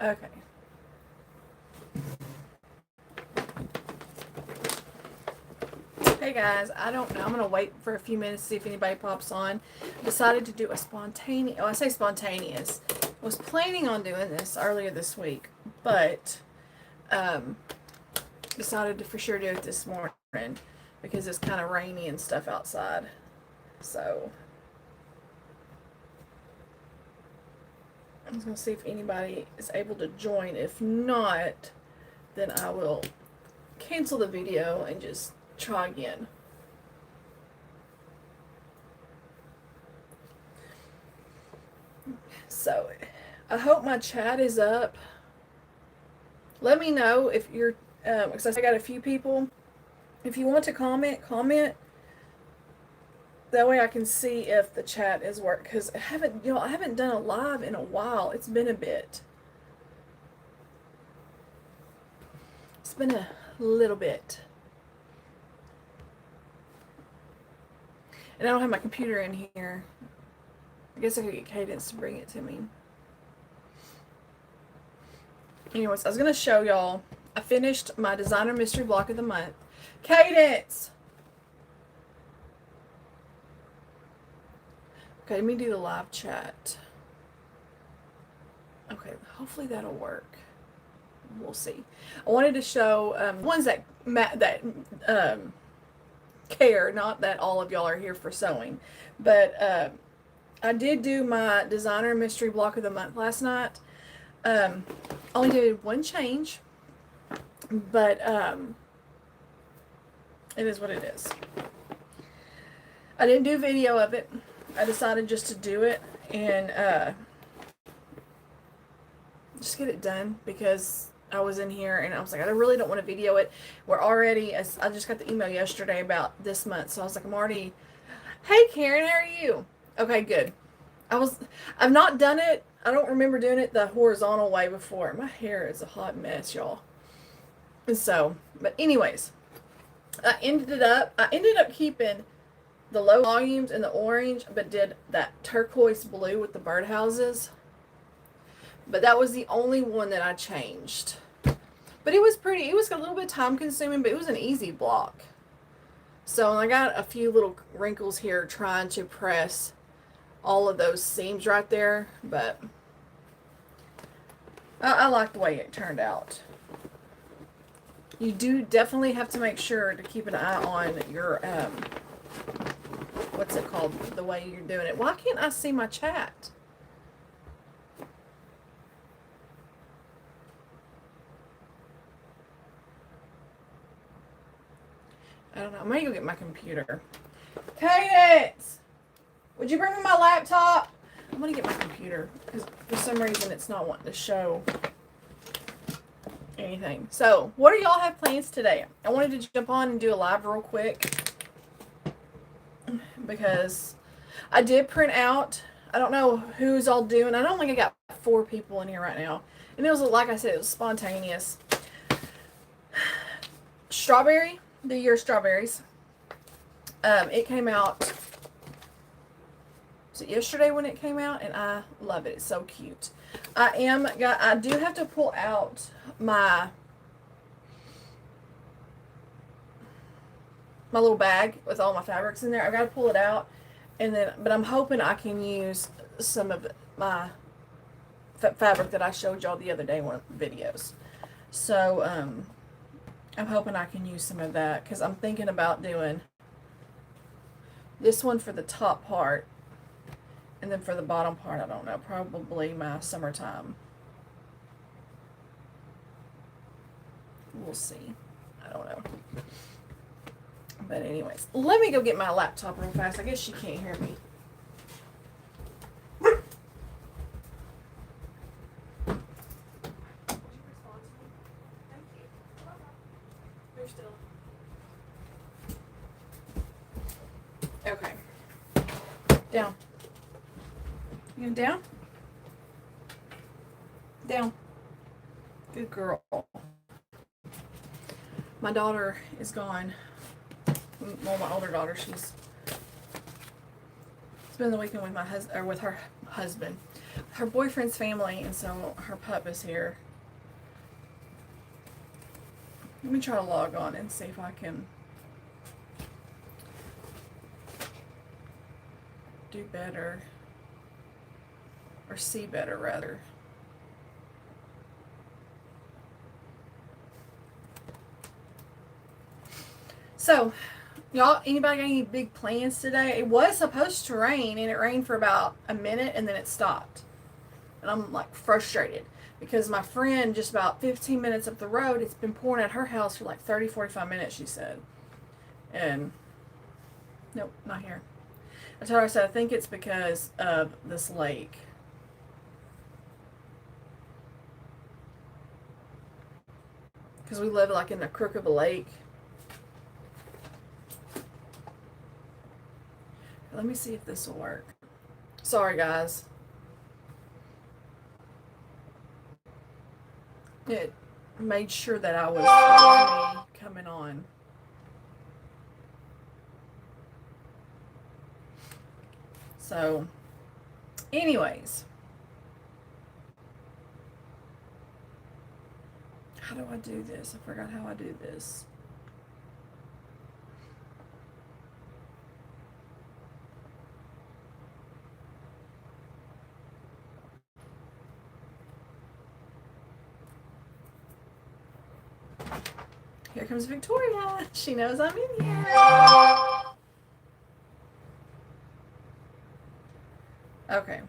Okay. Hey guys, I don't know. I'm gonna wait for a few minutes to see if anybody pops on. Decided to do a spontaneous. Oh, I say spontaneous. I was planning on doing this earlier this week, but um, decided to for sure do it this morning because it's kind of rainy and stuff outside. So I'm just gonna see if anybody is able to join. If not, then I will cancel the video and just try again. So I hope my chat is up. Let me know if you're, because I got a few people. If you want to comment. That way I can see if the chat is work. Because I haven't done a live in a while. It's been a bit. It's been a little bit. And I don't have my computer in here. I guess I could get Cadence to bring it to me. Anyways, I was going to show y'all. I finished my designer mystery block of the month. Cadence! Okay, let me do the live chat. Okay, hopefully that'll work. We'll see. I wanted to show ones that care, not that all of y'all are here for sewing, but I did do my designer mystery block of the month last night. Only did one change, but it is what it is. I didn't do a video of it. I decided just to do it and just get it done because I was in here and I was like, I really don't want to video it. We're already, I just got the email yesterday about this month, so I was like, I'm already, hey Karen, how are you? Okay, good. I've not done it. I don't remember doing it the horizontal way before. My hair is a hot mess, y'all. And so, but anyways, I ended up keeping the low volumes and the orange, but did that turquoise blue with the birdhouses. But that was the only one that I changed. But it was pretty, it was a little bit time consuming, but it was an easy block. So I got a few little wrinkles here trying to press all of those seams right there, but I like the way it turned out. You do definitely have to make sure to keep an eye on your, what's it called, the way you're doing it. Why can't I see my chat? I don't know. I'm gonna go get my computer. Cadence! Would you bring me my laptop? I'm gonna get my computer because for some reason it's not wanting to show anything. So, what do y'all have plans today? I wanted to jump on and do a live real quick because I did print out. I don't know who's all doing. I don't think I got 4 people in here right now. And it was, like I said, it was spontaneous. Strawberry, the year strawberries. It came out, was it yesterday when it came out? And I love it. It's so cute. I do have to pull out my little bag with all my fabrics in there. I've got to pull it out, and then, but I'm hoping I can use some of my fabric that I showed y'all the other day in one of the videos. So, I'm hoping I can use some of that because I'm thinking about doing this one for the top part, and then for the bottom part, I don't know, probably my summertime. We'll see. I don't know. But anyways, let me go get my laptop real fast. I guess she can't hear me. Okay. Down. You down? Down. Good girl. My daughter is gone. Well, my older daughter, she's spending the weekend with my with her husband. her boyfriend's family, and so her pup is here. Let me try to log on and see if I can do better, or see better rather. So, y'all, anybody got any big plans today? It was supposed to rain, and it rained for about a minute, and then it stopped. And I'm like frustrated because my friend, just about 15 minutes up the road, it's been pouring at her house for like 30, 45 minutes, she said. And nope, not here. I told her, I said, I think it's because of this lake. Because we live like in the crook of a lake. Let me see if this will work. Sorry, guys. It made sure that I was coming on. So, anyways. How do I do this? I forgot how I do this. Here comes Victoria. She knows I'm in here. Okay.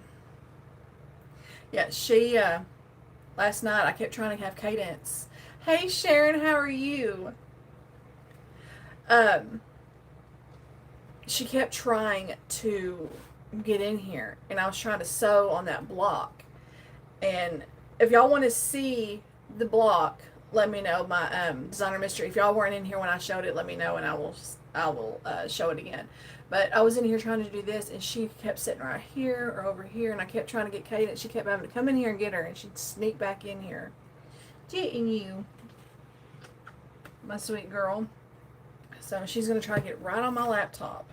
Yeah, she, last night I kept trying to have Cadence. Hey Sharon, how are you? She kept trying to get in here, and I was trying to sew on that block. And if y'all want to see the block, let me know. My designer mystery. If y'all weren't in here when I showed it, let me know, and I will show it again. But I was in here trying to do this, and she kept sitting right here or over here, and I kept trying to get Cadence. She kept having to come in here and get her, and she'd sneak back in here. Getting you, my sweet girl. So she's gonna try to get right on my laptop.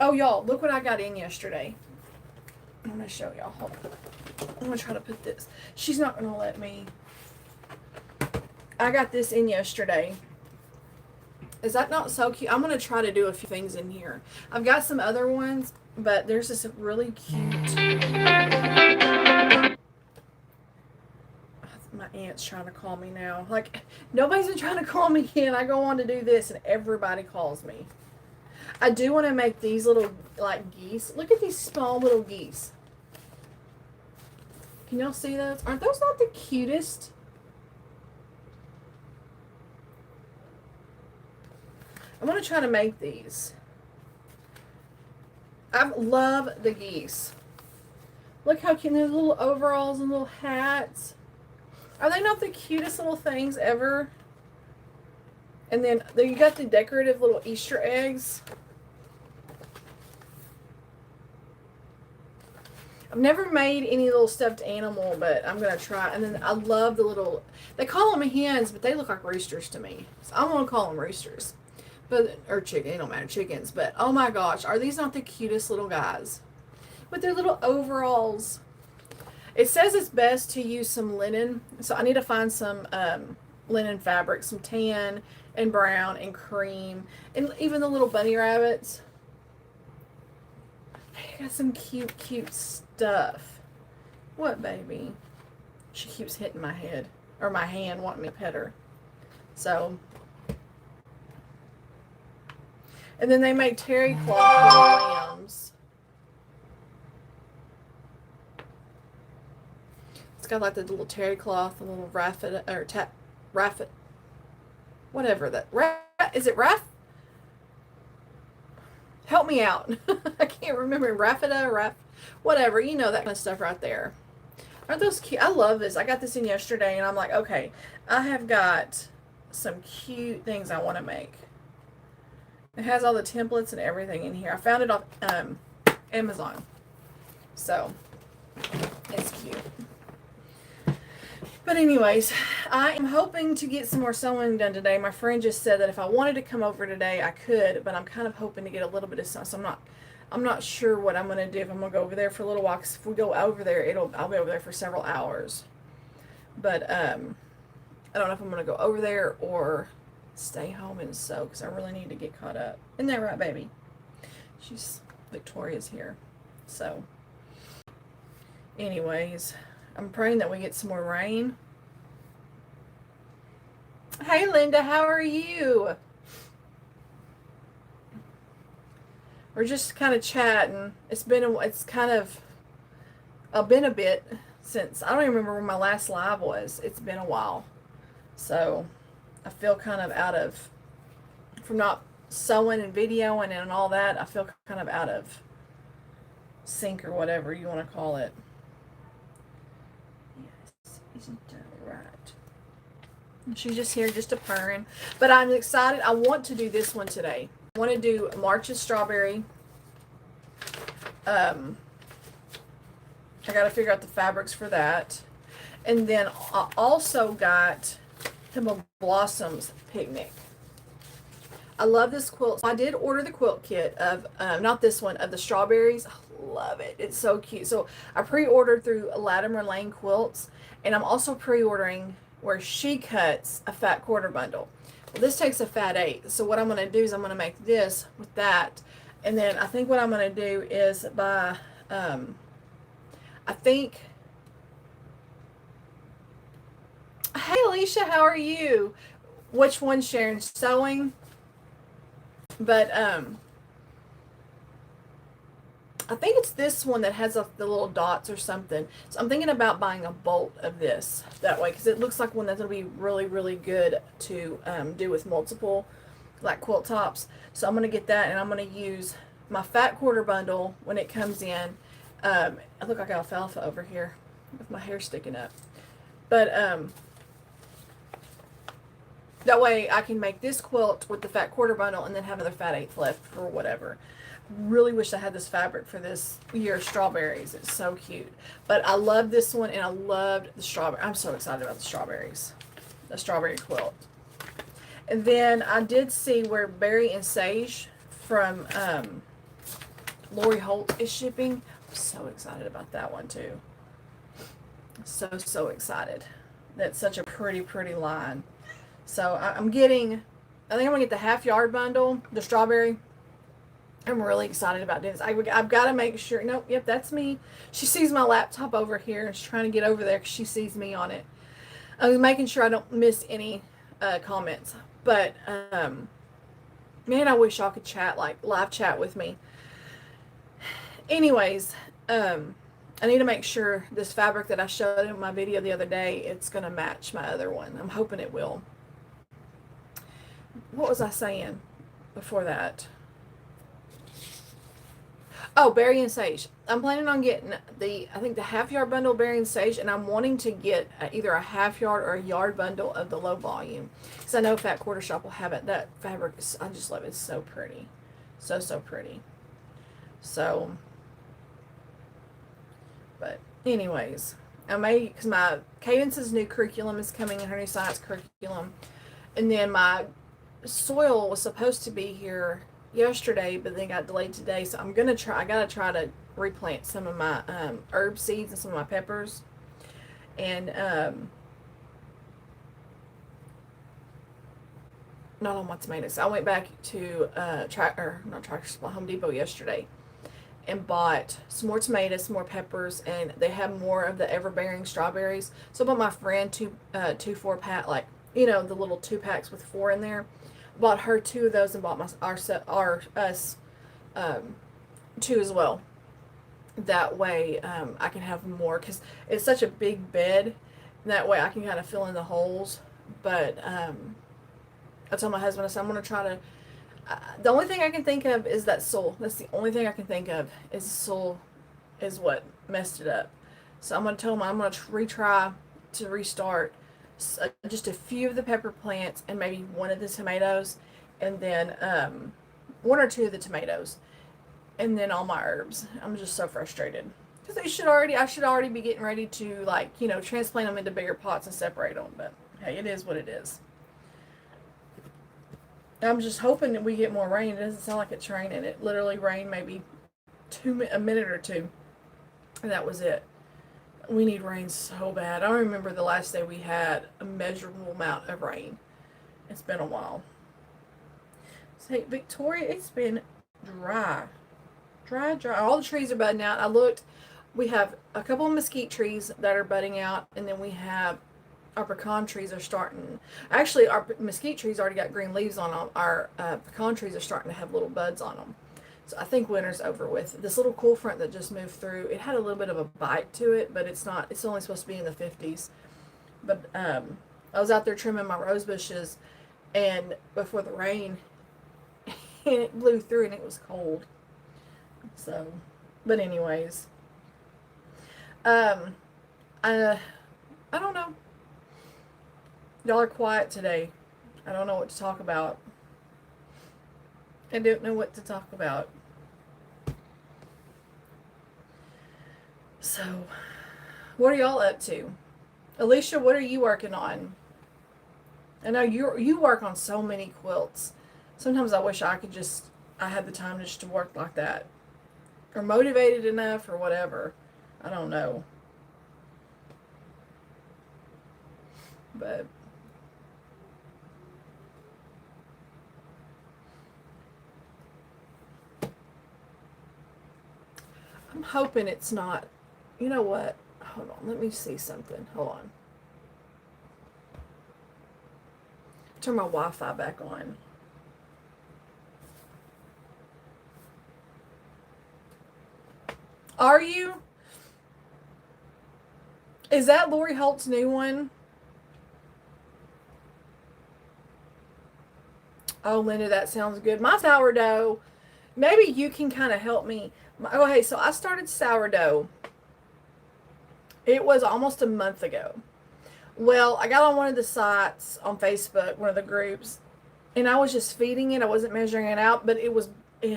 Oh, y'all, look what I got in yesterday. I'm gonna show y'all. Hold on. I'm gonna try to put this. She's not gonna let me. I got this in yesterday. Is that not so cute? I'm going to try to do a few things in here. I've got some other ones, but there's this really cute. My aunt's trying to call me now. Like, nobody's been trying to call me in. I go on to do this, and everybody calls me. I do want to make these little, like, geese. Look at these small little geese. Can y'all see those? Aren't those not the cutest? I'm going to try to make these. I love the geese. Look how cute. There's little overalls and little hats. Are they not the cutest little things ever? And then you got the decorative little Easter eggs. I've never made any little stuffed animal, but I'm going to try. And then I love the little, they call them hens, but they look like roosters to me. So I'm going to call them roosters. But, or chicken, it don't matter, chickens. But, oh my gosh, are these not the cutest little guys? With their little overalls. It says it's best to use some linen. So I need to find some linen fabric, some tan and brown and cream. And even the little bunny rabbits. I got some cute, cute stuff. What, baby? She keeps hitting my head. Or my hand, wanting me to pet her. So... And then they make terry cloth lambs. It's got like the little terry cloth, the little raffet, or raffet, whatever that. Is it raff? Help me out. I can't remember. Raffeta, whatever. You know, that kind of stuff right there. Aren't those cute? I love this. I got this in yesterday, and I'm like, okay, I have got some cute things I want to make. It has all the templates and everything in here. I found it off Amazon. So, it's cute. But anyways, I am hoping to get some more sewing done today. My friend just said that if I wanted to come over today, I could. But I'm kind of hoping to get a little bit of sewing. So I'm not sure what I'm gonna do, if I'm gonna go over there for a little while. 'Cause if we go over there, I'll be over there for several hours. But I don't know if I'm gonna go over there or stay home and sew, because I really need to get caught up. Isn't that right, baby? Victoria's here. So, anyways, I'm praying that we get some more rain. Hey, Linda, how are you? We're just kind of chatting. It's been a bit since, I don't even remember when my last live was. It's been a while. So I feel kind of from not sewing and videoing and all that, I feel kind of out of sync, or whatever you want to call it. Yes, isn't that right? She's just here, just a purring. But I'm excited. I want to do this one today. I want to do March's Strawberry. I got to figure out the fabrics for that. And then I also got Himmel Blossoms Picnic. I love this quilt. I did order the quilt kit of, not this one, of the strawberries. I love it. It's so cute. So I pre-ordered through Latimer Lane Quilts, and I'm also pre-ordering where she cuts a fat quarter bundle. Well, this takes a fat 8. So what I'm going to do is I'm going to make this with that. And then I think what I'm going to do is buy, I think, hey Alicia, how are you? Which one, Sharon? Sewing? But I think it's this one that has the little dots or something. So I'm thinking about buying a bolt of this that way, because it looks like one that's going to be really, really good to do with multiple, like, quilt tops. So I'm going to get that, and I'm going to use my fat quarter bundle when it comes in. I look like alfalfa over here with my hair sticking up. But that way I can make this quilt with the fat quarter bundle and then have another fat 8th left or whatever. Really wish I had this fabric for this year's strawberries. It's so cute. But I love this one, and I loved the strawberry. I'm so excited about the strawberries. The strawberry quilt. And then I did see where Berry and Sage from Lori Holt is shipping. I'm so excited about that one too. So excited. That's such a pretty, pretty line. So I think I'm going to get the half yard bundle, the strawberry. I'm really excited about this. I've got to make sure. Nope, yep, that's me. She sees my laptop over here, and she's trying to get over there because she sees me on it. I'm making sure I don't miss any comments. But, man, I wish y'all could chat, like live chat with me. Anyways, I need to make sure this fabric that I showed in my video the other day, it's going to match my other one. I'm hoping it will. What was I saying before that? Oh, Berry and Sage. I'm planning on getting I think the half yard bundle of Berry and Sage, and I'm wanting to get either a half yard or a yard bundle of the low volume, because I know Fat Quarter Shop will have it. That fabric, I just love it. It's so pretty. So pretty. So, but anyways, because my Cadence's new curriculum is coming in, her new science curriculum, and then my soil was supposed to be here yesterday, but then got delayed today. So I gotta try to replant some of my herb seeds and some of my peppers, and not all my tomatoes. I went back to Home Depot yesterday and bought some more tomatoes, some more peppers, and they have more of the Everbearing strawberries. So I bought my friend two 4-pack, like, the little 2-packs with 4 in there. Bought her 2 of those, and bought us 2 as well. That way I can have more, because it's such a big bed, and that way I can kind of fill in the holes. But I told my husband, I said, I'm going to try to, the only thing I can think of is that soil. That's the only thing I can think of, is the soil is what messed it up. So I'm going to tell him I'm going to retry to restart just a few of the pepper plants and maybe one of the tomatoes, and then 1 or 2 of the tomatoes, and then all my herbs. I'm just so frustrated, because I should already be getting ready to, like, transplant them into bigger pots and separate them. But hey, it is what it is. I'm just hoping that we get more rain. It doesn't sound like it's raining. It literally rained maybe a minute or two, and that was it. We need rain so bad. I don't remember the last day we had a measurable amount of rain. It's been a while. Say, Victoria, it's been dry. Dry. All the trees are budding out. I looked. We have a couple of mesquite trees that are budding out, and then we have our pecan trees are starting. Actually, our mesquite trees already got green leaves on them. Our pecan trees are starting to have little buds on them. So I think winter's over with. This little cool front that just moved through, it had a little bit of a bite to it, but it's not. It's only supposed to be in the 50s. But I was out there trimming my rose bushes, and before the rain, and it blew through, and it was cold. So, but anyways, I don't know. Y'all are quiet today. I don't know what to talk about. I don't know what to talk about. So, what are y'all up to? Alicia, what are you working on? I know you work on so many quilts. Sometimes I wish I had the time just to work like that. Or motivated enough or whatever. I don't know. But I'm hoping it's not. You know what? Hold on. Let me see something. Hold on. Turn my Wi-Fi back on. Are you? Is that Lori Holt's new one? Oh, Linda, that sounds good. My sourdough, maybe you can kind of help me. Oh, hey, so I started sourdough. It was almost a month ago. Well, I got on one of the sites on Facebook, one of the groups, and I was just feeding it. I wasn't measuring it out, but it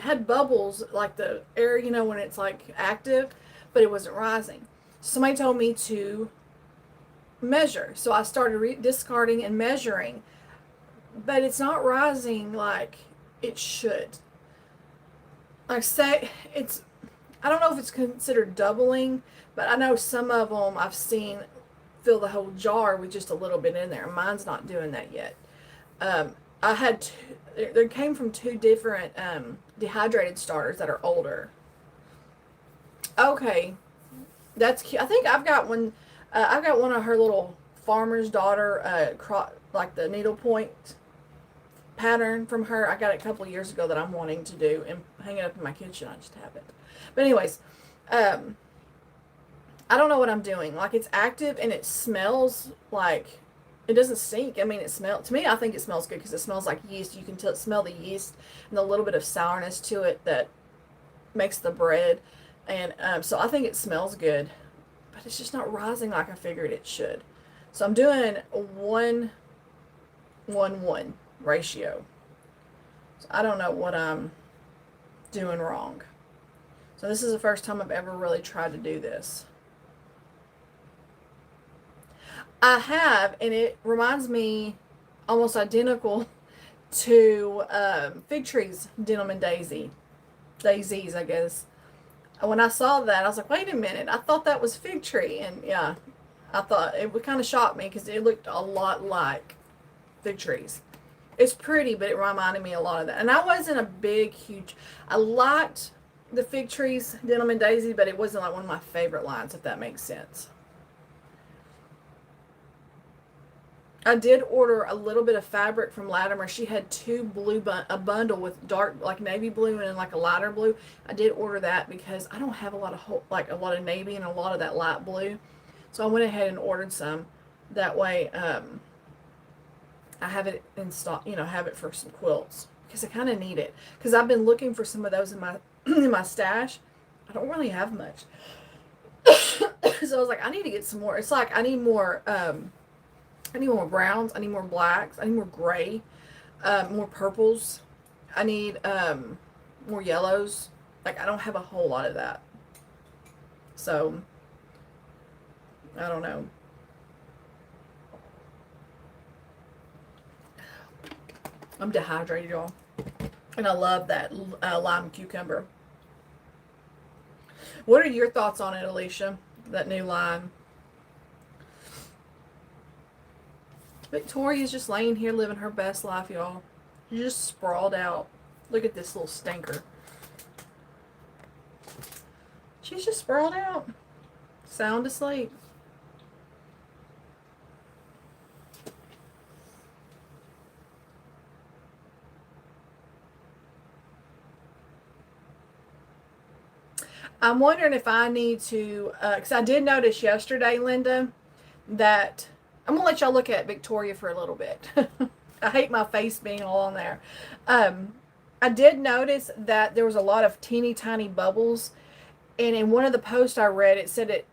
had bubbles like the air, when it's like active, but it wasn't rising. Somebody told me to measure. So I started discarding and measuring, but it's not rising like it should. Like say I don't know if it's considered doubling, but I know some of them I've seen fill the whole jar with just a little bit in there. Mine's not doing that yet. I had they came from two different dehydrated starters that are older. Okay, that's cute. I think I've got one. I've got one of her little farmer's daughter, like the needlepoint pattern from her. I got it a couple of years ago that I'm wanting to do and hang it up in my kitchen. I just haven't. But anyways, I don't know what I'm doing. Like it's active and it smells like it doesn't stink. I mean, to me, I think it smells good because it smells like yeast. You can smell the yeast and a little bit of sourness to it that makes the bread. And so I think it smells good, but it's just not rising like I figured it should. So I'm doing 1-1-1 ratio. So I don't know what I'm doing wrong. So this is the first time I've ever really tried to do this. I have, and it reminds me almost identical to Fig Tree's Denim and Daisies, I guess. When I saw that, I was like, wait a minute, I thought that was Fig Tree. And yeah, I thought it would kind of shock me because it looked a lot like Fig Trees. It's pretty, but it reminded me a lot of that. And I wasn't I liked the Fig Trees Denim and Daisy, but it wasn't like one of my favorite lines, if that makes sense. I did order a little bit of fabric from Latimer. She had a bundle with dark, like navy blue and like a lighter blue. I did order that because I don't have a lot of navy and a lot of that light blue. So I went ahead and ordered some. That way, I have it in stock, have it for some quilts because I kind of need it. Because I've been looking for some of those in my in my stash. I don't really have much. So I was like, I need to get some more. It's like I need more browns, I need more blacks, I need more gray, more purples, I need more yellows. Like I don't have a whole lot of that. So I don't know. I'm dehydrated, y'all. And I love that lime cucumber. What are your thoughts on it, Alicia? That new line. Victoria's just laying here living her best life, y'all. She's just sprawled out. Look at this little stinker. She's just sprawled out. Sound asleep. I'm wondering if I need to, because I did notice yesterday, Linda, that I'm going to let y'all look at Victoria for a little bit. I hate my face being all on there. I did notice that there was a lot of teeny tiny bubbles. And in one of the posts I read, it said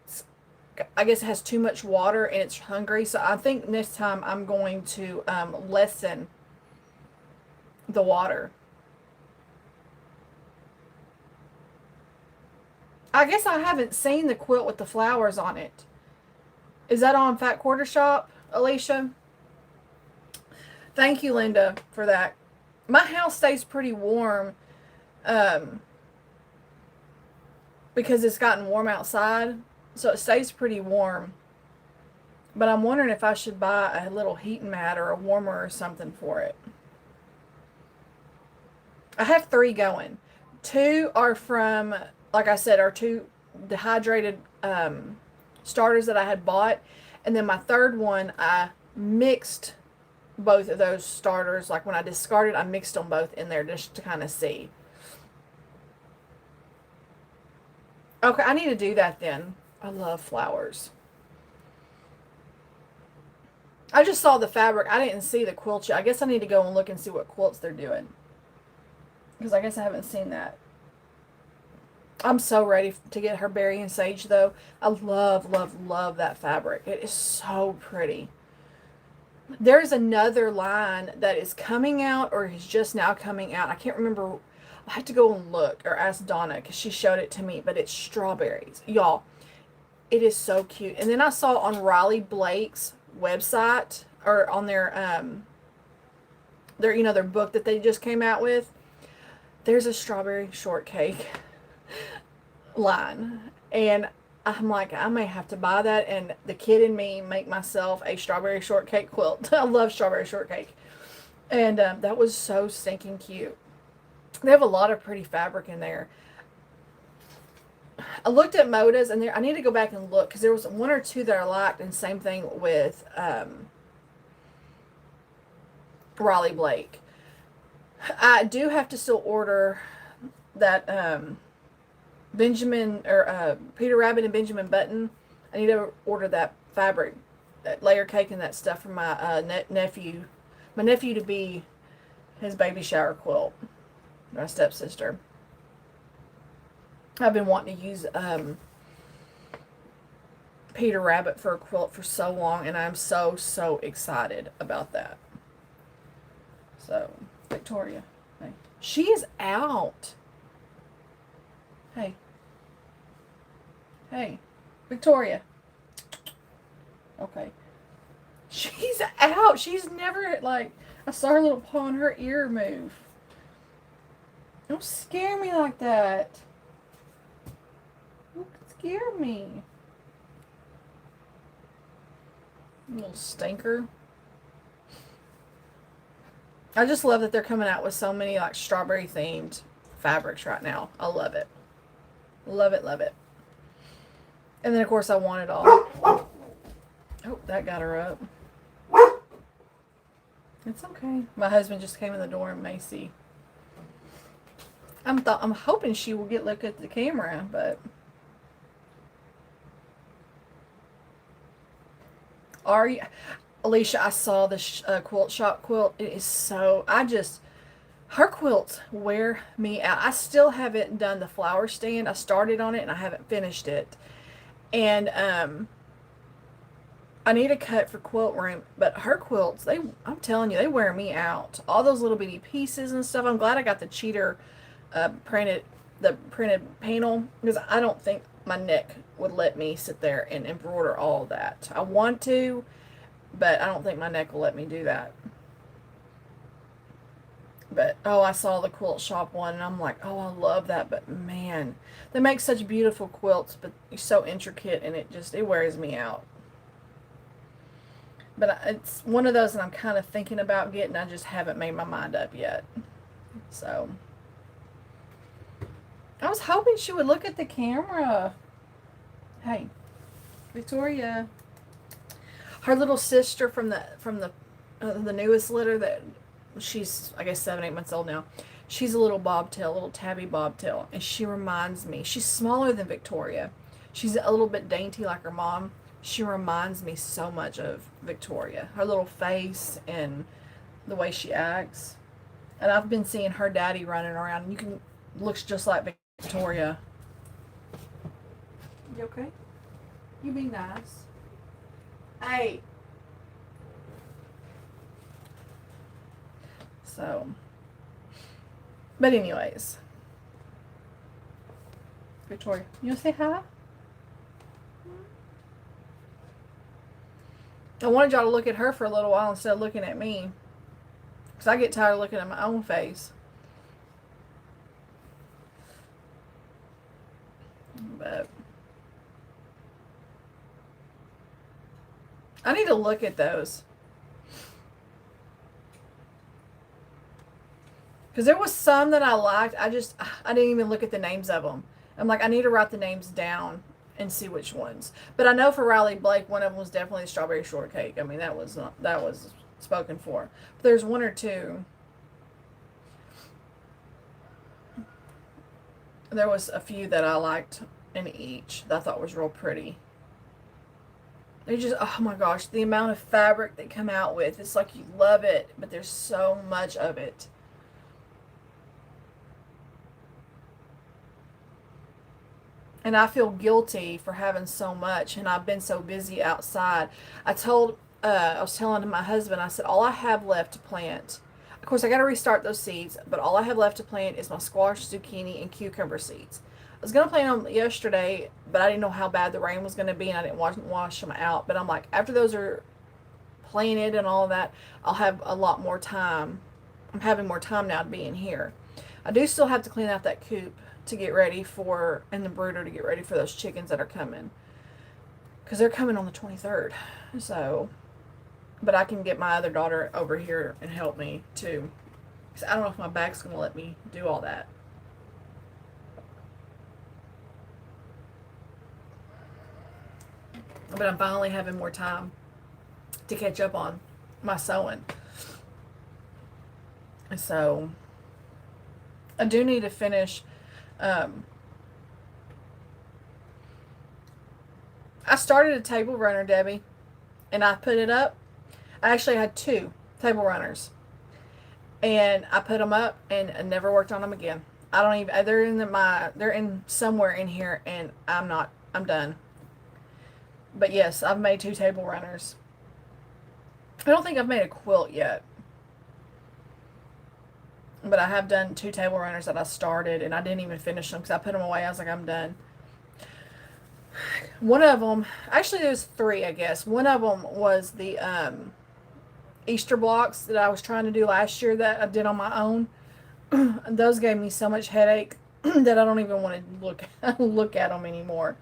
I guess it has too much water and it's hungry. So I think next time I'm going to lessen the water. I guess I haven't seen the quilt with the flowers on it. Is that on Fat Quarter Shop, Alicia? Thank you, Linda, for that. My house stays pretty warm because it's gotten warm outside. So it stays pretty warm. But I'm wondering if I should buy a little heating mat or a warmer or something for it. I have 3 going. 2 are from, like I said, are 2 dehydrated starters that I had bought. And then my 3rd one, I mixed both of those starters. Like when I discarded, I mixed them both in there just to kind of see. Okay, I need to do that then. I love flowers. I just saw the fabric. I didn't see the quilt yet. I guess I need to go and look and see what quilts they're doing. Because I guess I haven't seen that. I'm so ready to get her berry and sage, though. I love, love, love that fabric. It is so pretty. There's another line that is coming out or is just now coming out. I can't remember. I have to go and look or ask Donna because she showed it to me. But it's strawberries. Y'all, it is so cute. And then I saw on Riley Blake's website or on their their book that they just came out with. There's a strawberry shortcake line, and I'm like, I may have to buy that and the kid in me make myself a strawberry shortcake quilt. I love strawberry shortcake, and that was so stinking cute. They have a lot of pretty fabric in there. I looked at Moda's, and I need to go back and look because there was 1 or 2 that I liked, and same thing with Riley Blake. I do have to still order that Benjamin or Peter Rabbit and Benjamin Button. I need to order that fabric, that layer cake and that stuff for my nephew. My nephew to be his baby shower quilt. My stepsister. I've been wanting to use Peter Rabbit for a quilt for so long, and I'm so, so excited about that. So, Victoria. Hey. She is out. Hey. Hey. Victoria. Okay. She's out. She's never, like, I saw her little paw on her ear move. Don't scare me like that. Don't scare me. Little stinker. I just love that they're coming out with so many like strawberry themed fabrics right now. I love it. Love it, love it. And then of course I want it all. Oh, that got her up. It's okay. My husband just came in the door and may see. I'm hoping she will look at the camera, but Alicia, I saw the quilt shop quilt. It is so, her quilts wear me out. I still haven't done the flower stand. I started on it and I haven't finished it. And I need a cut for quilt room, but her quilts, I'm telling you, they wear me out. All those little bitty pieces and stuff. I'm glad I got the cheater printed panel because I don't think my neck would let me sit there and embroider all of that. I want to, but I don't think my neck will let me do that. But oh, I saw the quilt shop one and I'm like, oh, I love that. But man, they make such beautiful quilts, but it's so intricate and it wears me out. But it's one of those that I'm kind of thinking about getting. I just haven't made my mind up yet. So I was hoping she would look at the camera. Hey, Victoria. Her little sister from the newest litter that she's, I guess, 7, 8 months old now. She's a little bobtail, a little tabby bobtail, and she reminds me. She's smaller than Victoria. She's a little bit dainty like her mom. She reminds me so much of Victoria. Her little face and the way she acts. And I've been seeing her daddy running around. And you can looks just like Victoria. You okay? You be nice. Hey. So, but anyways, Victoria, you want to say hi? I wanted y'all to look at her for a little while instead of looking at me. Because I get tired of looking at my own face. But I need to look at those. Because there was some that I liked. I didn't even look at the names of them. I'm like, I need to write the names down and see which ones. But I know for Riley Blake, one of them was definitely strawberry shortcake. I mean, that was spoken for. But there's one or two. There was a few that I liked in each that I thought was real pretty. They just, oh my gosh, the amount of fabric they come out with. It's like you love it, but there's so much of it. And I feel guilty for having so much, and I've been so busy outside. I was telling my husband, I said, all I have left to plant, of course, I got to restart those seeds, but all I have left to plant is my squash, zucchini, and cucumber seeds. I was going to plant them yesterday, but I didn't know how bad the rain was going to be, and I didn't wash them out. But I'm like, after those are planted and all of that, I'll have a lot more time. I'm having more time now to be in here. I do still have to clean out that coop to get ready for, and the brooder to get ready for those chickens that are coming. Because they're coming on the 23rd. So, but I can get my other daughter over here and help me too. Because I don't know if my back's going to let me do all that. But I'm finally having more time to catch up on my sewing. So, I do need to finish. I started a table runner, Debbie, and I put it up. I actually had 2 table runners, and I put them up and I never worked on them again. I don't even. They're in somewhere in here, and I'm done. But yes, I've made 2 table runners. I don't think I've made a quilt yet. But I have done 2 table runners that I started, and I didn't even finish them because I put them away. I was like, I'm done. One of them, actually, there's 3, I guess. One of them was the Easter blocks that I was trying to do last year that I did on my own. Those gave me so much headache that I don't even want to look at them anymore.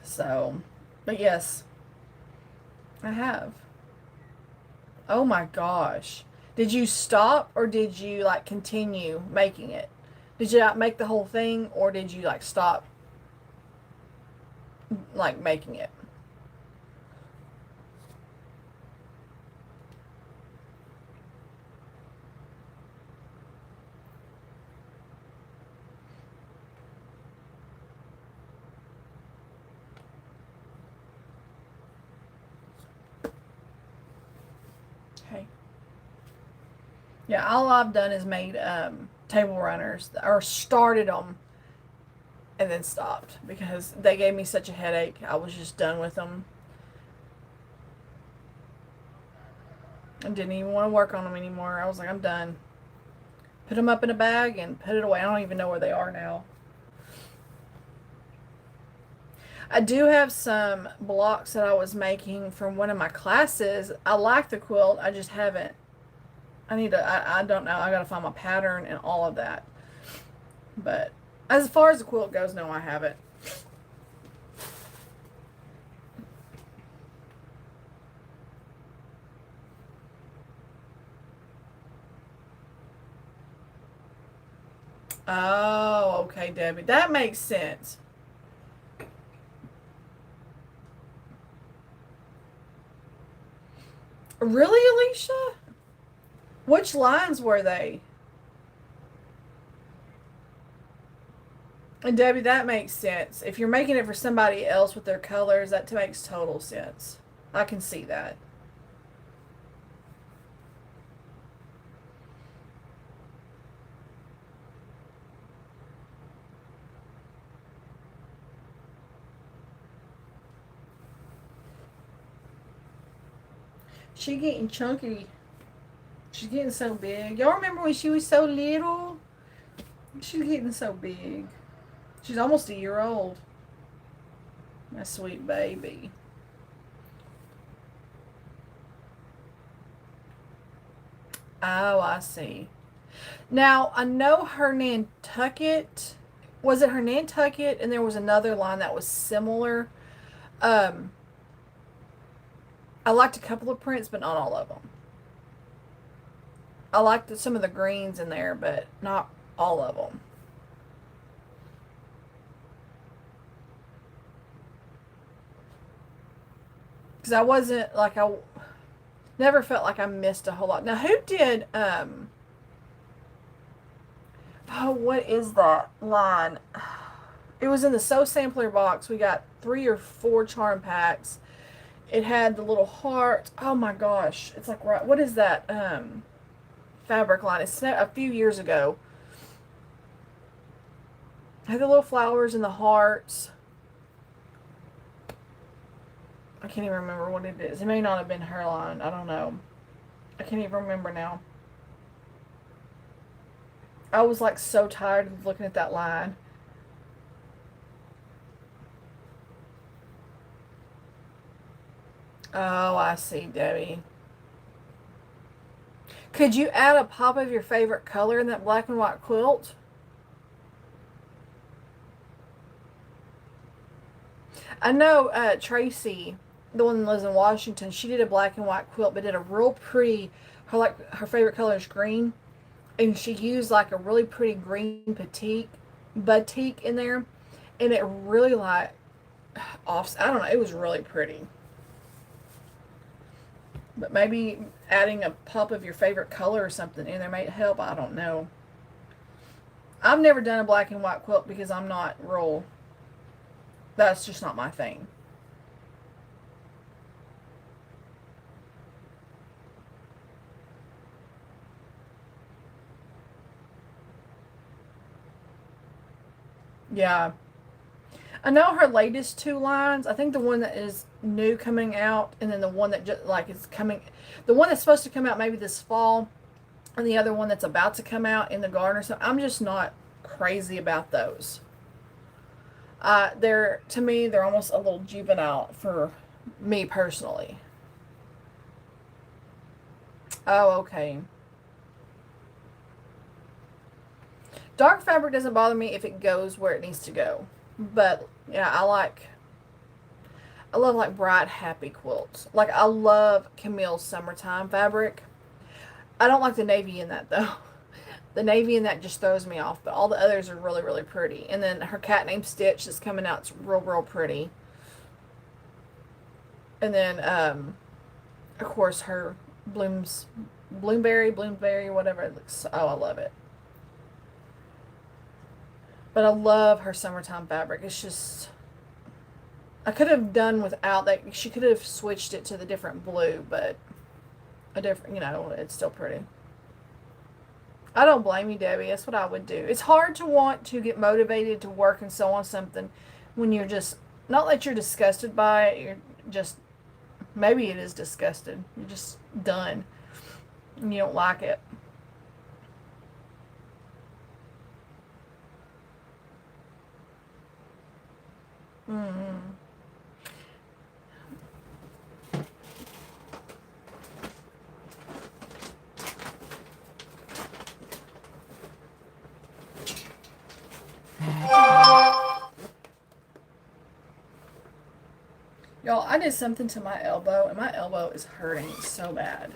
So, but yes, I have. Oh my gosh. Did you stop or did you like continue making it? Did you like make the whole thing or did you like stop like making it? Okay. Yeah, all I've done is made table runners or started them and then stopped because they gave me such a headache. I was just done with them. I didn't even want to work on them anymore. I was like, I'm done. Put them up in a bag and put it away. I don't even know where they are now. I do have some blocks that I was making from one of my classes. I like the quilt. I just haven't I don't know. I gotta find my pattern and all of that. But as far as the quilt goes, no, I haven't. Oh, okay, Debbie. That makes sense. Really, Alicia? Which lines were they? And Debbie, that makes sense. If you're making it for somebody else with their colors, that makes total sense. I can see that. She getting chunky. She's getting so big. Y'all remember when she was so little? She's getting so big. She's almost a year old. My sweet baby. Oh, I see. Now, I know her Nantucket. Was it her Nantucket? And there was another line that was similar. Um, I liked a couple of prints, but not all of them. I liked some of the greens in there, but not all of them. Because I wasn't like, I never felt like I missed a whole lot. Now, who did, oh, what is that line? It was in the Sew Sampler box. We got 3 or 4 charm packs. It had the little heart. Oh my gosh. It's like, what is that fabric line? It's a few years ago. It had the little flowers and the hearts. I can't even remember what it is. It may not have been her line. I don't know. I can't even remember now. I was like so tired of looking at that line. Oh, I see, Debbie. Could you add a pop of your favorite color in that black and white quilt? I know Tracy, the one that lives in Washington, she did a black and white quilt, but did a real pretty, her favorite color is green. And she used like a really pretty green batik in there. And it really like I don't know, it was really pretty. But maybe adding a pop of your favorite color or something in there might help. I don't know. I've never done a black and white quilt because I'm not real. That's just not my thing. Yeah. I know her latest 2 lines. I think the one that is new coming out, and then the one that just like is coming, the one that's supposed to come out maybe this fall, and the other one that's about to come out in the garden. So I'm just not crazy about those. They're to me they're almost a little juvenile for me personally. Oh, okay. Dark fabric doesn't bother me if it goes where it needs to go. But yeah, I love like bright happy quilts. Like I love Camille's summertime fabric. I don't like the navy in that though. The navy in that just throws me off, but all the others are really, really pretty. And then her cat named Stitch that's coming out, it's real, real pretty. And then, of course, her Bloomberry, whatever it looks. Oh, I love it. But I love her summertime fabric. It's just, I could have done without that. She could have switched it to the different blue, but a different, it's still pretty. I don't blame you, Debbie. That's what I would do. It's hard to want to get motivated to work and sew on something when you're just, not that you're disgusted by it, you're just, maybe it is disgusted. You're just done. And you don't like it. Mm-hmm. Y'all, I did something to my elbow, and my elbow is hurting so bad.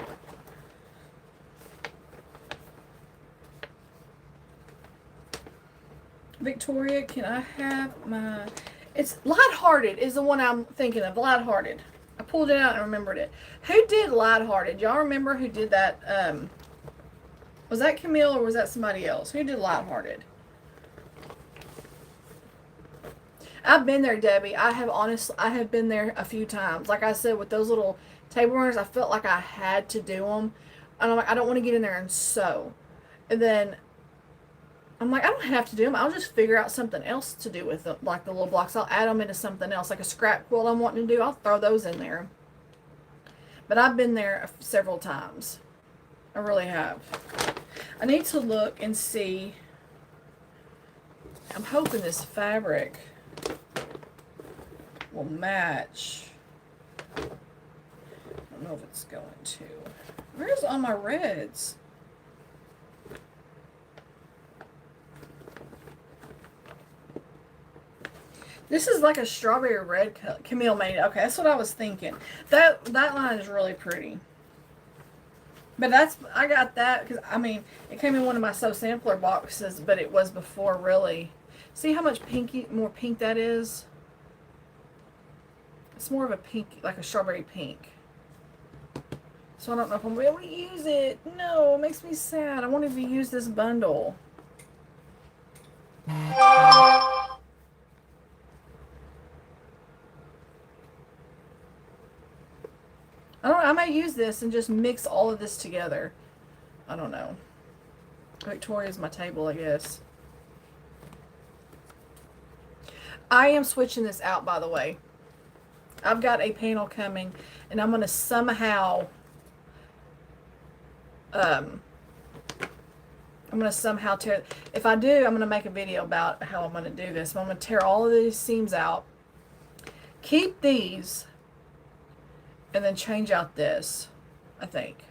Victoria, can I have my... It's Lighthearted is the one I'm thinking of. Lighthearted. I pulled it out and remembered it. Who did Lighthearted? Y'all remember who did that? Was that Camille or was that somebody else? Who did Lighthearted? I've been there, Debbie. I have been there a few times. Like I said, with those little table runners, I felt like I had to do them. And I'm like, I don't want to get in there and sew. And then I'm like, I don't have to do them. I'll just figure out something else to do with them, like the little blocks. I'll add them into something else, like a scrap quilt I'm wanting to do. I'll throw those in there. But I've been there several times. I really have. I need to look and see. I'm hoping this fabric will match. I don't know if it's going to. Where's all my reds? This is like a strawberry red Camille made. Okay, that's what I was thinking. That line is really pretty. But I got that because, I mean, it came in one of my Sew Sampler boxes, but it was before really. See how much more pink that is? It's more of a pink, like a strawberry pink. So I don't know if I'm going to be able to use it. No, it makes me sad. I won't even use this bundle. I may use this and just mix all of this together. I don't know. Victoria's my table, I guess. I am switching this out, by the way. I've got a panel coming, and I'm going to somehow... I'm going to somehow tear... If I do, I'm going to make a video about how I'm going to do this. I'm going to tear all of these seams out. Keep these... and then change out this, I think.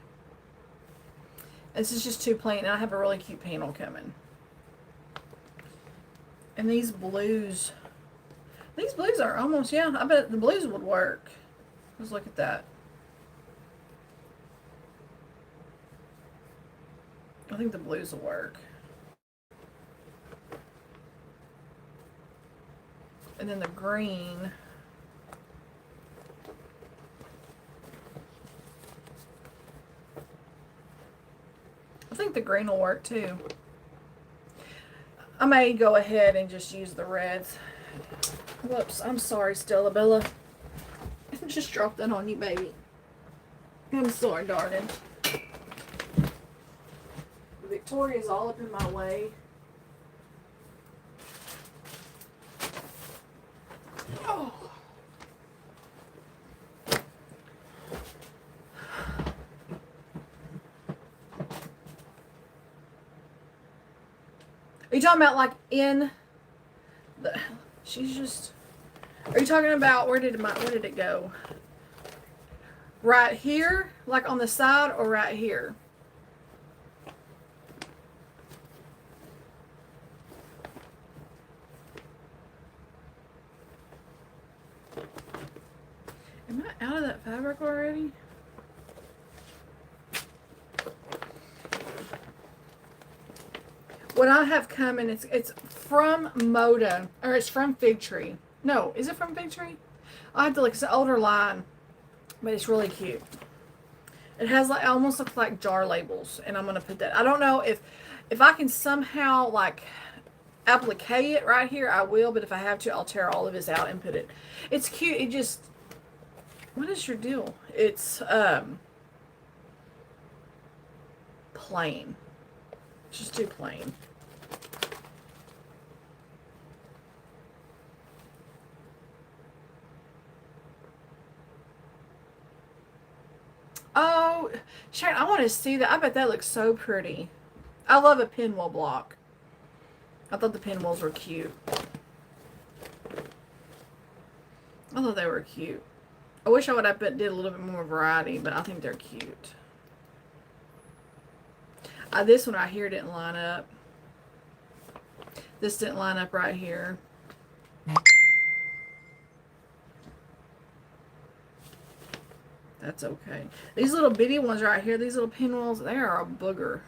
This is just too plain, and I have a really cute panel coming. And these blues are almost, yeah, I bet the blues would work. Let's look at that. I think the blues will work. And then the green... I think the green will work too. I may go ahead and just use the reds. Whoops, I'm sorry, Stella Bella. I just dropped that on you, baby. I'm sorry, darling. Victoria's all up in my way. Oh. Are you talking about like in the... She's just... Are you talking about where did it go? Right here? Like on the side or right here? Am I out of that fabric already? What I have coming, it's from Moda, or it's from Fig Tree. No, is it from Fig Tree? I have to look. It's an older line, but it's really cute. It has like, almost looks like jar labels, and I'm gonna put that. I don't know if I can somehow like applique it right here, I will. But if I have to, I'll tear all of this out and put it. It's cute. It just, what is your deal? It's plain. It's just too plain. Oh, Sharon, I want to see that. I bet that looks so pretty. I love a pinwheel block. I thought the pinwheels were cute. I thought they were cute. I wish I would have did a little bit more variety, but I think they're cute. This one right here didn't line up. This didn't line up right here. That's okay. These little bitty ones right here, these little pinwheels, they are a booger.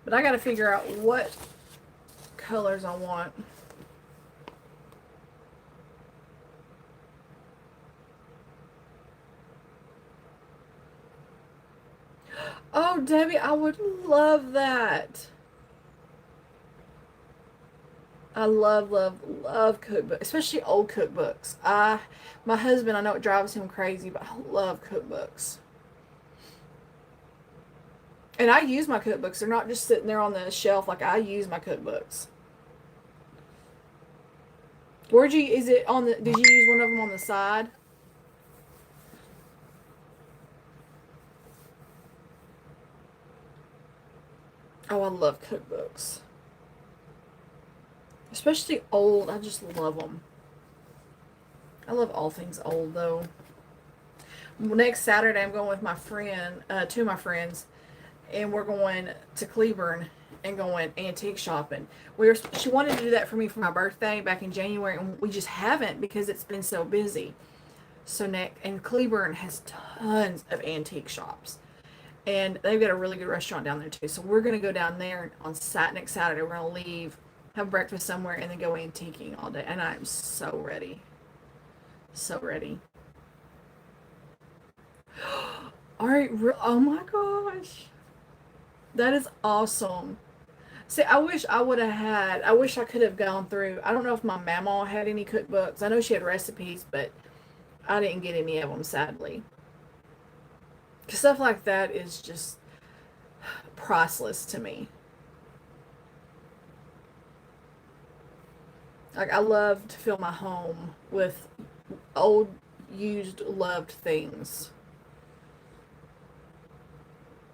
But I got to figure out what colors I want. Oh, Debbie, I would love that. I love cookbooks, especially old cookbooks. My husband, I know it drives him crazy, but I love cookbooks. And I use my cookbooks. They're not just sitting there on the shelf. Like, I use my cookbooks. Is it on the, did you use one of them on the side? Oh, I love cookbooks. Especially old. I just love them. I love all things old, though. Next Saturday, I'm going with my friend, two of my friends, and we're going to Cleburne and going antique shopping. She wanted to do that for me for my birthday back in January, and we just haven't because it's been so busy. So Nick and Cleburne has tons of antique shops, and they've got a really good restaurant down there too. So we're gonna go down there on next Saturday. We're gonna leave, have breakfast somewhere, and then go antiquing all day. And I'm so ready, so ready. All right, oh my gosh, that is awesome. See, I wish I would have had. I wish I could have gone through. I don't know if my mama had any cookbooks. I know she had recipes, but I didn't get any of them, sadly. Stuff like that is just priceless to me. Like, I love to fill my home with old, used, loved things.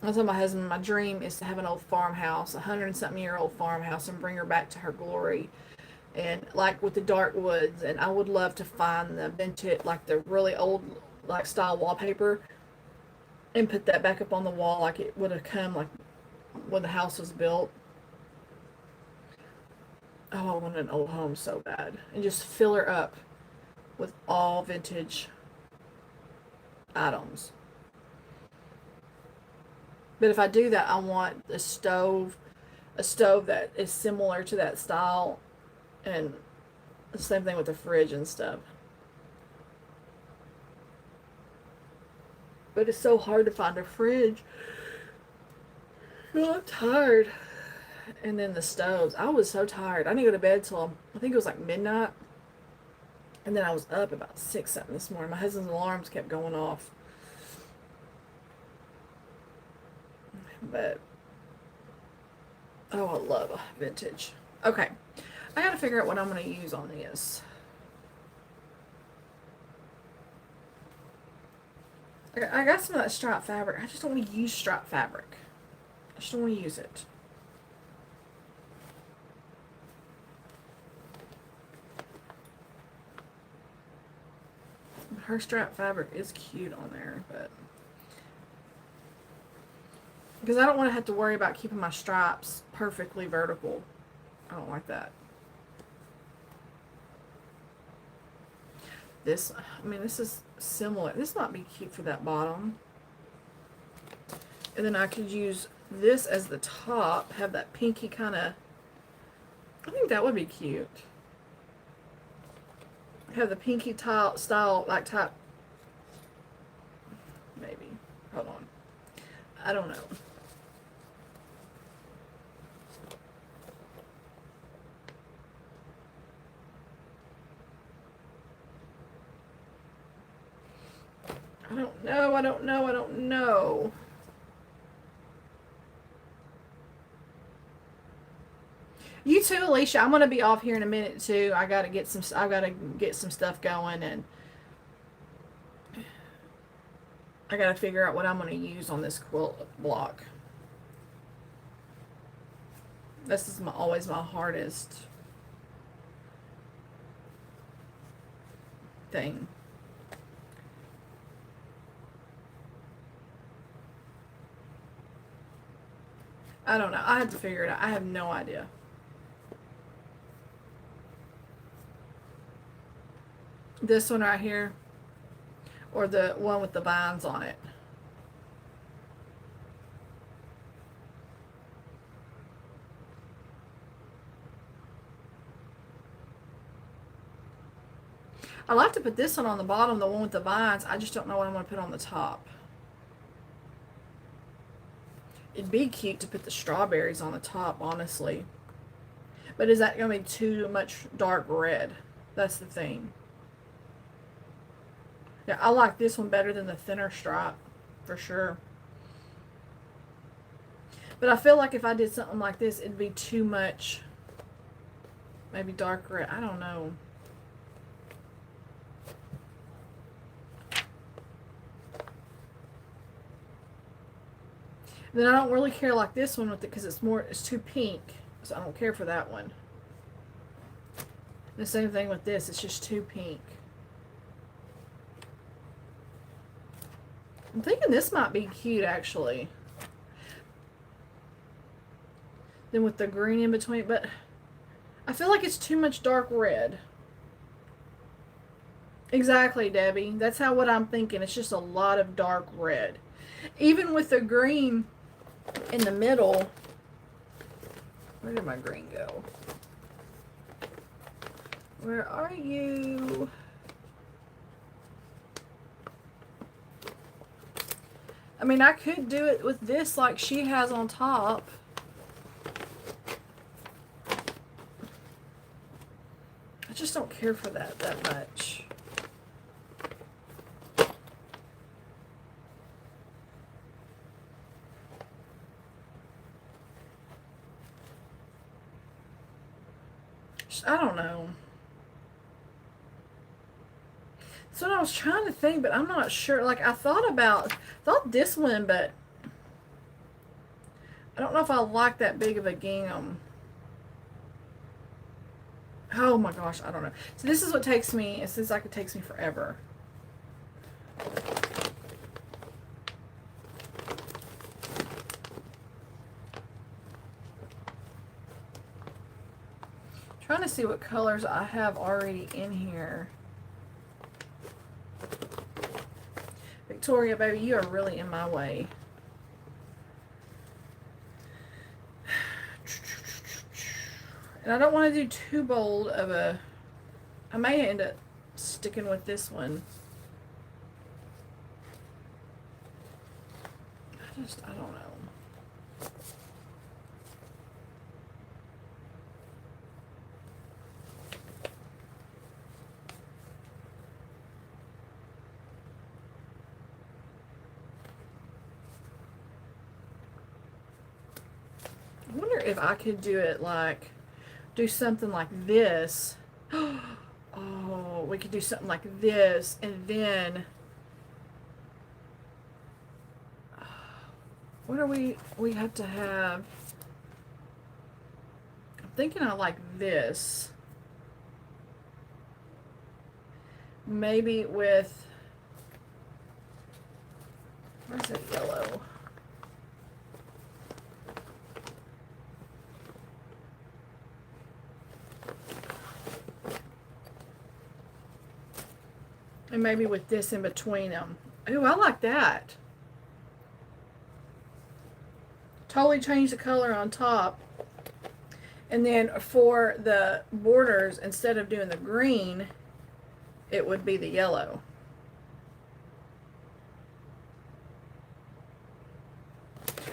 I told my husband my dream is to have an old farmhouse, 100 and something year old farmhouse, and bring her back to her glory. And like with the dark woods, and I would love to find the vintage, like the really old, like style wallpaper, and put that back up on the wall like it would have come like when the house was built. Oh, I want an old home so bad, and just fill her up with all vintage items. But if I do that, I want a stove that is similar to that style, and the same thing with the fridge and stuff. But it's so hard to find a fridge. Oh, I'm tired. And then the stoves. I was so tired. I didn't go to bed till I think it was like midnight. And then I was up about 6 something this morning. My husband's alarms kept going off. But oh, I love vintage. Okay. I gotta figure out what I'm gonna use on this. I got some of that striped fabric. I just don't want to use striped fabric. I just don't want to use it. Her striped fabric is cute on there, but because I don't want to have to worry about keeping my stripes perfectly vertical. I don't like that. This is similar. This might be cute for that bottom. And then I could use this as the top, have that pinky kind of, I think that would be cute. Have the pinky tile style, like type, maybe. Hold on. I don't know. I don't know. You too, Alicia. I'm gonna be off here in a minute too. I gotta get some stuff going, and I gotta figure out what I'm gonna use on this quilt block. This is always my hardest thing. I don't know. I had to figure it out. I have no idea. This one right here, or the one with the vines on it. I like to put this one on the bottom, the one with the vines. I just don't know what I'm going to put on the top. It'd be cute to put the strawberries on the top, honestly. But is that going to be too much dark red? That's the thing. Yeah, I like this one better than the thinner stripe, for sure. But I feel like if I did something like this, it'd be too much, maybe dark red. I don't know. Then I don't really care like this one with it because it's too pink. So I don't care for that one. The same thing with this, it's just too pink. I'm thinking this might be cute actually. Then with the green in between, but I feel like it's too much dark red. Exactly, Debbie. That's what I'm thinking. It's just a lot of dark red. Even with the green in the middle. Where did my green go? Where are you? I mean, I could do it with this like she has on top. I just don't care for that much. I don't know. That's what I was trying to think, but I'm not sure. Like, I thought this one, but I don't know if I like that big of a gingham. Oh my gosh, I don't know. So this is what takes me, it seems like it takes me forever. Trying to see what colors I have already in here. Victoria, baby, you are really in my way. And I don't want to do too bold of a... I may end up sticking with this one. I don't know. I wonder if I could do it like, do something like this. Oh, we could do something like this, and then what are we have to have? I'm thinking I like this. Maybe with, where's that yellow? And maybe with this in between them. Ooh, I like that. Totally change the color on top. And then for the borders, instead of doing the green, it would be the yellow.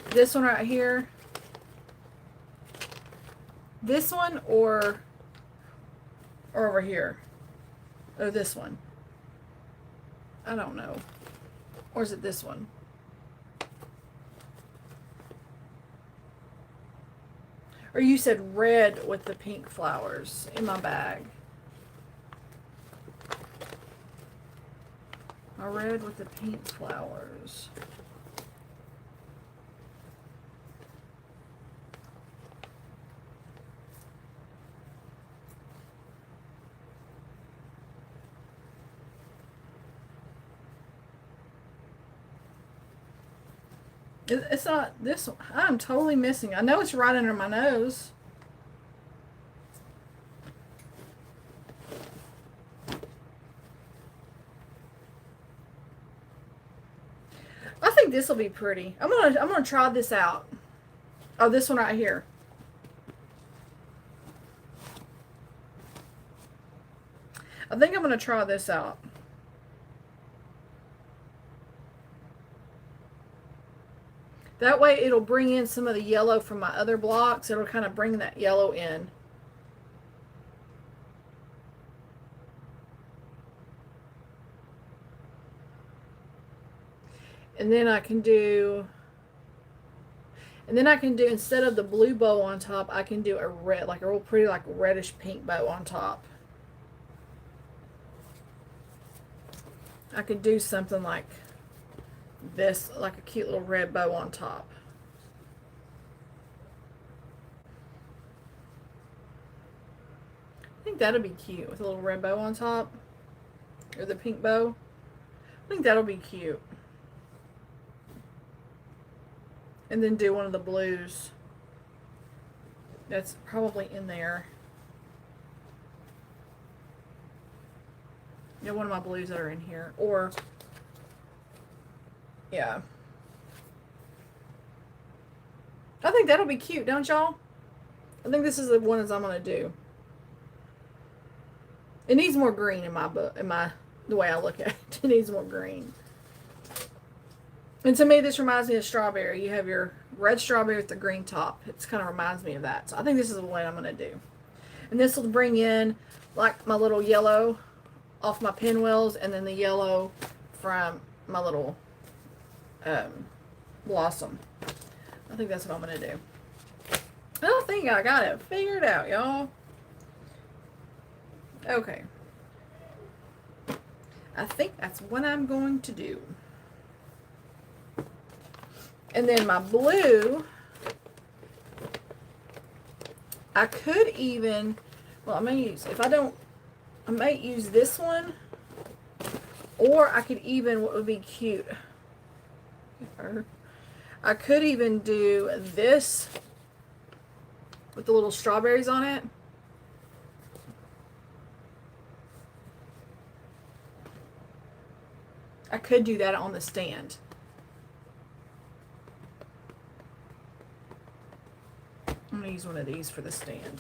This one right here. This one or over here. Or this one. I don't know. Or is it this one? Or you said red with the pink flowers in my bag. A red with the pink flowers. It's not this one. I'm totally missing. I know it's right under my nose. think this will be pretty. I'm gonna try this out. Oh, this one right here. I think I'm gonna try this out. That way it'll bring in some of the yellow from my other blocks. It'll kind of bring that yellow in. And then I can do, instead of the blue bow on top, I can do a red, like a real pretty, like reddish pink bow on top. I could do something like this, like a cute little red bow on top. I think that'll be cute with a little red bow on top, or the pink bow. I think that'll be cute. And then do one of the blues that's probably in there. Yeah, one of my blues that are in here. Or, yeah. I think that'll be cute, don't y'all? I think this is the one I'm going to do. It needs more green in my book, the way I look at it. It needs more green. And to me, this reminds me of strawberry. You have your red strawberry with the green top. It kind of reminds me of that. So I think this is the one I'm going to do. And this will bring in like my little yellow off my pinwheels, and then the yellow from my little blossom. I think that's what I'm going to do. I don't think I got it figured out, y'all. Okay. I think that's what I'm going to do. And then my blue, I could even, well, I may use, if I don't, I might use this one, or I could even, what would be cute, I could even do this with the little strawberries on it. I could do that on the stand. I'm going to use one of these for the stand.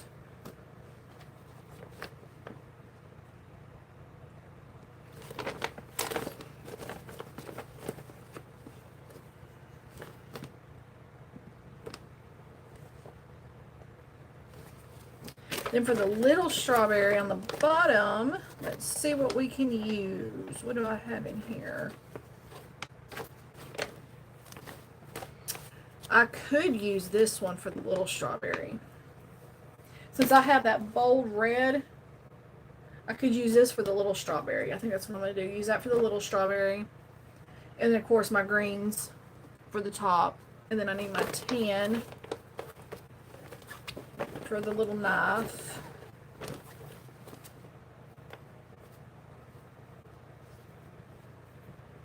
Then for the little strawberry on the bottom, let's see what we can use. What do I have in here? I could use this one for the little strawberry. Since I have that bold red, I could use this for the little strawberry. I think that's what I'm going to do. Use that for the little strawberry. And then, of course, my greens for the top. And then I need my tan for the little knife.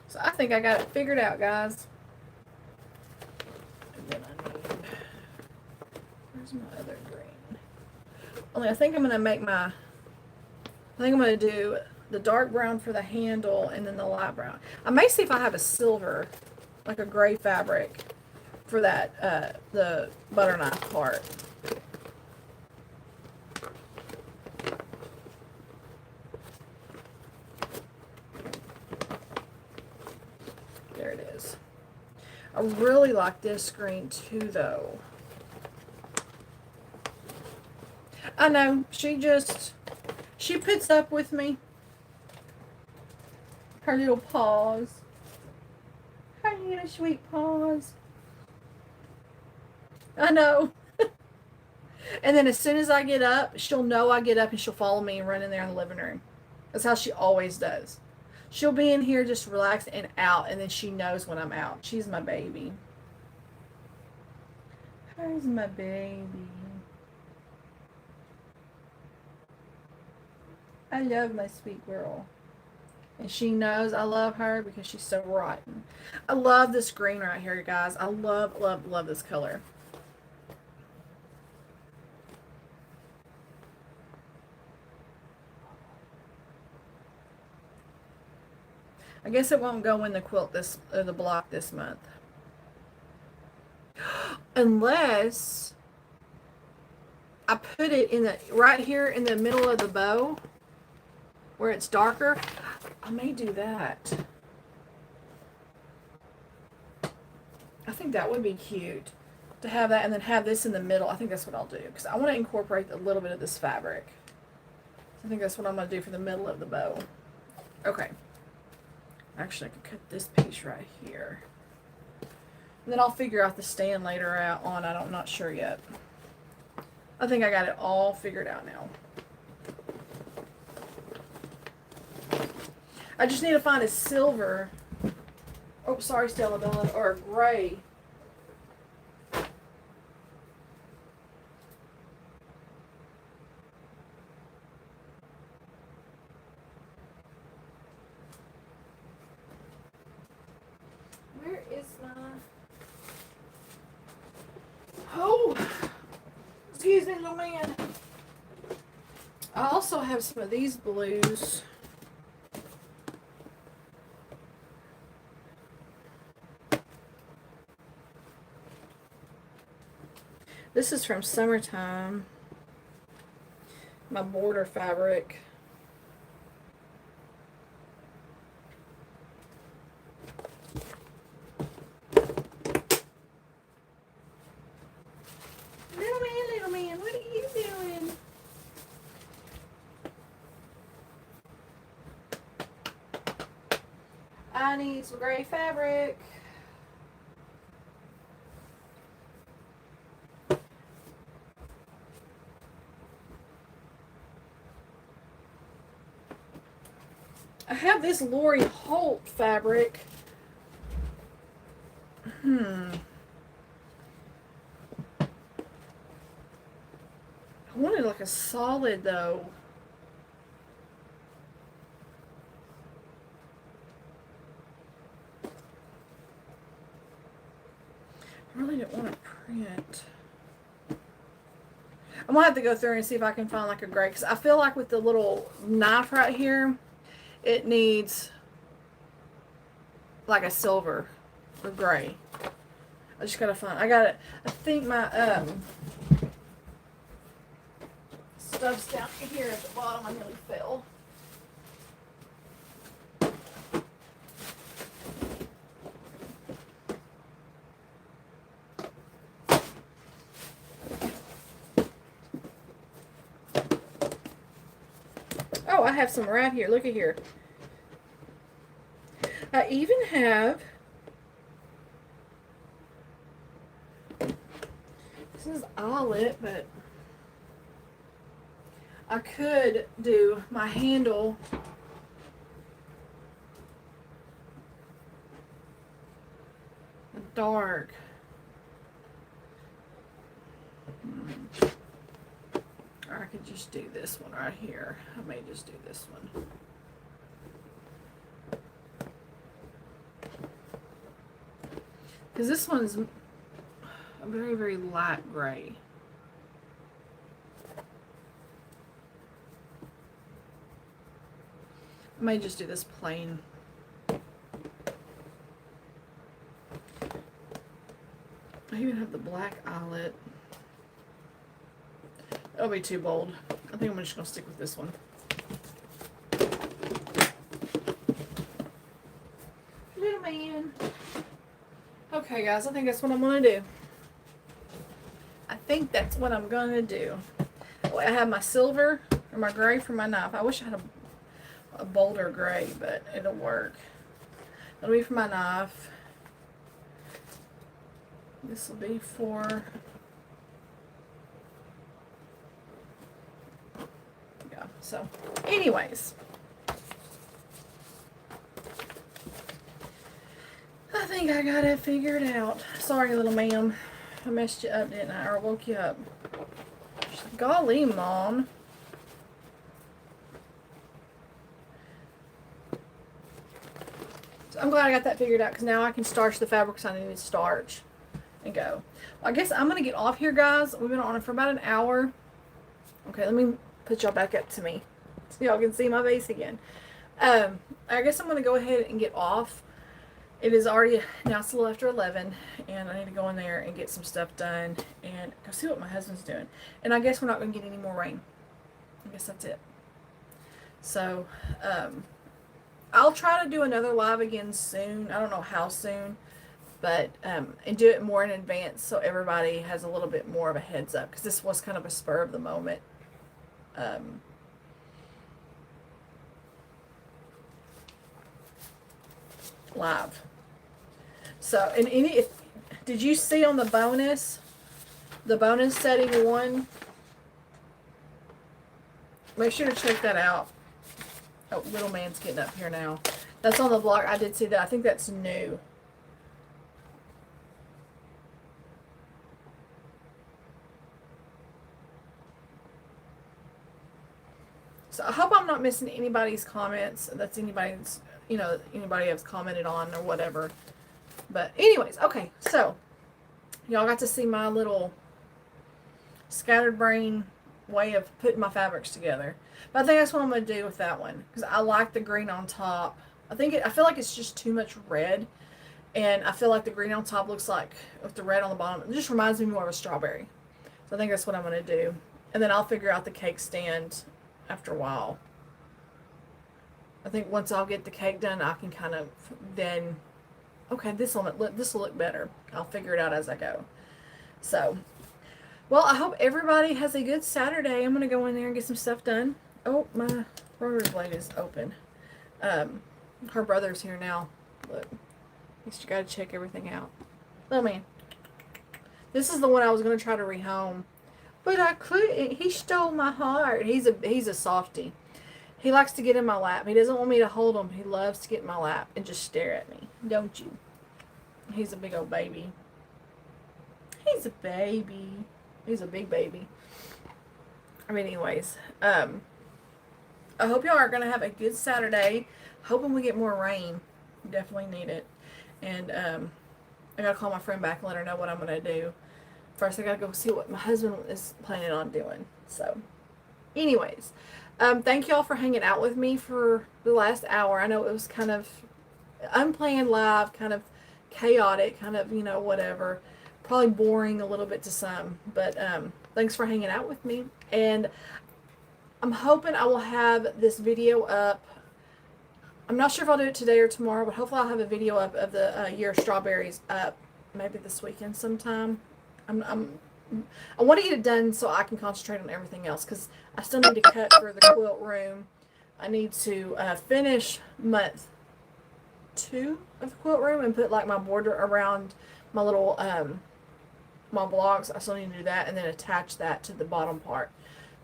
So I think I got it figured out, guys. And then I need, where's my other green? Only I think I'm going to make my, I think I'm going to do the dark brown for the handle and then the light brown. I may see if I have a silver, like a gray fabric for that, the butter knife part. There it is. I really like this green too, though. I know, she puts up with me. Her little paws. Her little sweet paws. I know. And then as soon as I get up, she'll know I get up and she'll follow me and run in there in the living room. That's how she always does. She'll be in here just relaxed and out, and then she knows when I'm out. She's my baby. Where's my baby? I love my sweet girl. And she knows I love her because she's so rotten. I love this green right here, guys. I love, love, love this color. I guess it won't go in the quilt this, or the block this month. Unless I put it in the, right here in the middle of the bow where it's darker. I may do that. I think that would be cute to have that and then have this in the middle. I think that's what I'll do because I want to incorporate a little bit of this fabric. I think that's what I'm going to do for the middle of the bow. Okay. Actually, I could cut this piece right here. And then I'll figure out the stand later out on. I'm not sure yet. I think I got it all figured out now. I just need to find a silver. Oh, sorry, Stella Bella, or a gray. Where is my... Oh, excuse me, little man. I also have some of these blues. This is from Summertime. My border fabric. Little man, what are you doing? I need some gray fabric. I have this Lori Holt fabric. I wanted like a solid though. I really didn't want to print. I'm gonna have to go through and see if I can find like a gray, because I feel like with the little knife right here, it needs like a silver or gray. I just gotta find. I think my stuff's down here at the bottom. I nearly fell. Oh, I have some right here. Look at here. I even have, this is eyelet, but I could do my handle dark. Or I could just do this one right here. I may just do this one. Because this one's a very, very light gray. I may just do this plain. I even have the black eyelet. That'll be too bold. I think I'm just going to stick with this one. Little man. Okay, guys, I think that's what I'm going to do. I think that's what I'm going to do. I have my silver or my gray for my knife. I wish I had a bolder gray, but it'll work. It'll be for my knife. This will be for... yeah, so anyways. I think I got it figured out. Sorry, little ma'am. I messed you up, didn't I? Or woke you up. Golly, Mom. So I'm glad I got that figured out, because now I can starch the fabrics I need to starch and go. Well, I guess I'm going to get off here, guys. We've been on it for about an hour. Okay, let me put y'all back up to me so y'all can see my face again. I guess I'm going to go ahead and get off. It is already now, it's a little after 11, and I need to go in there and get some stuff done and go see what my husband's doing. And I guess we're not going to get any more rain. I guess that's it. So, I'll try to do another live again soon. I don't know how soon, but and do it more in advance so everybody has a little bit more of a heads up, because this was kind of a spur of the moment. Live. So, and did you see on the bonus setting 1? Make sure to check that out. Oh, little man's getting up here now. That's on the blog. I did see that. I think that's new. So I hope I'm not missing anybody's comments. That's anybody's, anybody has commented on or whatever. But anyways, okay. So y'all got to see my little scattered brain way of putting my fabrics together. But I think that's what I'm going to do with that one, because I like the green on top. I feel like it's just too much red, and I feel like the green on top looks like, with the red on the bottom, it just reminds me more of a strawberry. So I think that's what I'm going to do. And then I'll figure out the cake stand after a while. I think once I'll get the cake done, I can kind of then, okay, this will look better. I'll figure it out as I go. So, well, I hope everybody has a good Saturday. I'm going to go in there and get some stuff done. Oh, my rollerblade is open. Her brother's here now. Look, he's got to check everything out. Oh, man. This is the one I was going to try to rehome, but I couldn't. He stole my heart. He's a softie. He likes to get in my lap. He doesn't want me to hold him. He loves to get in my lap and just stare at me. Don't you? He's a big old baby. He's a baby. He's a big baby. I mean, anyways, I hope y'all are going to have a good Saturday. Hoping we get more rain. Definitely need it. And I got to call my friend back and let her know what I'm going to do. First, I got to go see what my husband is planning on doing. So, anyways, thank y'all for hanging out with me for the last hour. I know it was kind of unplanned live, kind of chaotic, kind of, whatever. Probably boring a little bit to some, but thanks for hanging out with me. And I'm hoping I will have this video up. I'm not sure if I'll do it today or tomorrow, but hopefully I'll have a video up of the year of strawberries up maybe this weekend sometime. I want to get it done so I can concentrate on everything else, because I still need to cut for the quilt room. I need to finish month 2 of the quilt room and put like my border around my little my blocks. I still need to do that, and then attach that to the bottom part.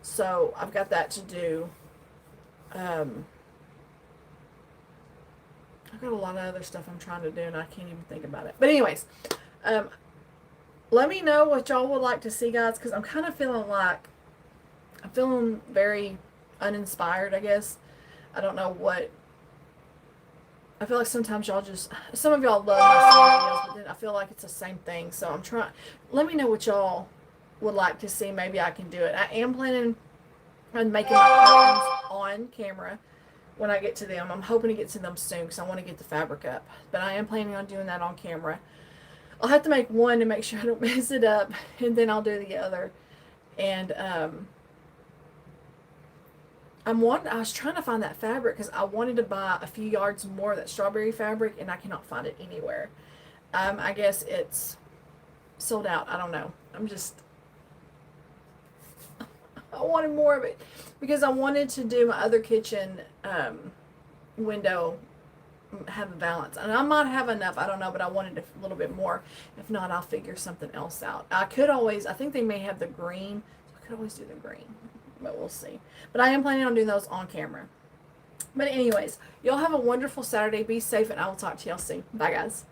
So I've got that to do. I've got a lot of other stuff I'm trying to do, and I can't even think about it. But anyways, let me know what y'all would like to see, guys, because I'm kind of feeling very uninspired, I guess. I don't know what. I feel like sometimes some of y'all love my videos, but then I feel like it's the same thing. So I'm trying. Let me know what y'all would like to see. Maybe I can do it. I am planning on making my curtains on camera when I get to them. I'm hoping to get to them soon because I want to get the fabric up. But I am planning on doing that on camera. I'll have to make one to make sure I don't mess it up, and then I'll do the other. And I was trying to find that fabric because I wanted to buy a few yards more of that strawberry fabric, and I cannot find it anywhere. I guess it's sold out. I don't know. I wanted more of it because I wanted to do my other kitchen window, have a balance. And I might have enough. I don't know, but I wanted a little bit more. If not, I'll figure something else out. I think they may have the green, so I could always do the green. But we'll see. But I am planning on doing those on camera. But anyways, y'all have a wonderful Saturday. Be safe, and I will talk to y'all soon. Bye, guys.